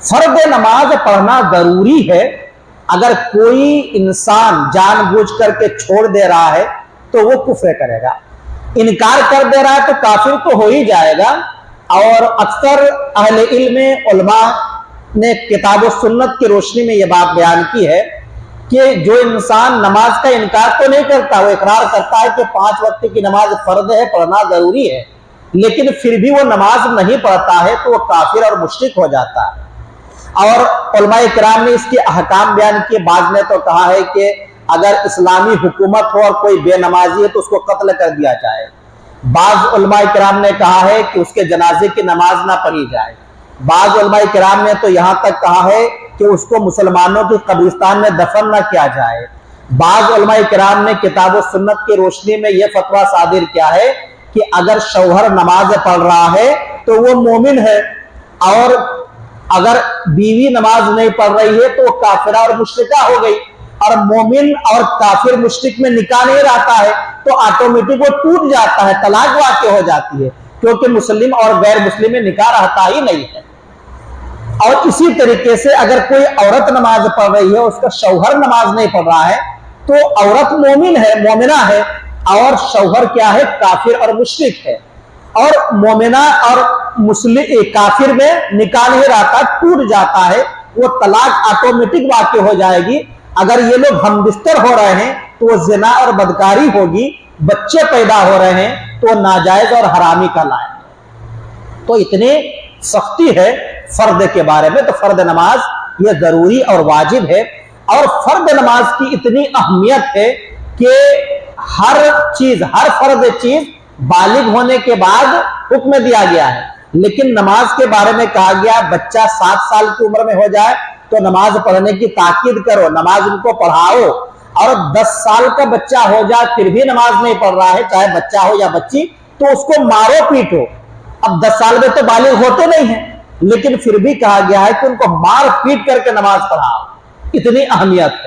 فرض نماز پڑھنا ضروری ہے. اگر کوئی انسان جان بوجھ کر کے چھوڑ دے رہا ہے تو وہ کفر کرے گا. انکار کر دے رہا ہے تو کافر تو ہو ہی جائے گا. اور اکثر اہل علم علماء نے کتاب و سنت کی روشنی میں یہ بات بیان کی ہے کہ جو انسان نماز کا انکار تو نہیں کرتا، وہ اقرار کرتا ہے کہ 5 وقت کی نماز فرض ہے، پڑھنا ضروری ہے، لیکن پھر بھی وہ نماز نہیں پڑھتا ہے تو وہ کافر اور مشرک ہو جاتا ہے. اور علماء کرام نے اس کے احکام بیان کیے. بعض نے تو کہا ہے کہ اگر اسلامی حکومت ہو اور کوئی بے نمازی ہے تو اس کو قتل کر دیا جائے. بعض علماء کرام نے کہا ہے کہ اس کے جنازے کی نماز نہ پڑھی جائے. بعض علماء کرام نے تو یہاں تک کہا ہے کہ اس کو مسلمانوں کے قبرستان میں دفن نہ کیا جائے. بعض علماء کرام نے کتاب و سنت کی روشنی میں یہ فتویٰ صادر کیا ہے کہ اگر شوہر نماز پڑھ رہا ہے تو وہ مومن ہے، اور اگر بیوی نماز نہیں پڑھ رہی ہے تو وہ کافرہ اور مشرکہ ہو گئی. اور مومن اور کافر مشرک میں نکاح نہیں رہتا ہے تو آٹومیٹک وہ ٹوٹ جاتا ہے، طلاق واقع ہو جاتی ہے، کیونکہ مسلم اور غیر مسلم میں نکاح رہتا ہی نہیں ہے. اور اسی طریقے سے اگر کوئی عورت نماز پڑھ رہی ہے، اس کا شوہر نماز نہیں پڑھ رہا ہے تو عورت مومن ہے، مومنہ ہے، اور شوہر کیا ہے؟ کافر اور مشرک ہے. اور مومنہ اور کافر میں نکاح نہیں رہتا، ٹوٹ جاتا ہے، وہ طلاق آٹومیٹک واقع ہو جائے گی. اگر یہ لوگ ہم بستر ہو رہے ہیں تو وہ زنا اور بدکاری ہوگی، بچے پیدا ہو رہے ہیں تو وہ ناجائز اور حرامی کا لائق. تو اتنی سختی ہے فرض کے بارے میں. تو فرض نماز یہ ضروری اور واجب ہے. اور فرض نماز کی اتنی اہمیت ہے کہ ہر فرض چیز بالغ ہونے کے بعد حکم دیا گیا ہے. لیکن نماز کے بارے میں کہا گیا بچہ 7 سال کی عمر میں ہو جائے تو نماز پڑھنے کی تاکید کرو، نماز ان کو پڑھاؤ. اور 10 سال کا بچہ ہو جائے پھر بھی نماز نہیں پڑھ رہا ہے، چاہے بچہ ہو یا بچی، تو اس کو مارو پیٹو. اب 10 سال میں تو بالغ ہوتے نہیں ہیں، لیکن پھر بھی کہا گیا ہے کہ ان کو مار پیٹ کر کے نماز پڑھاؤ. اتنی اہمیت ہے.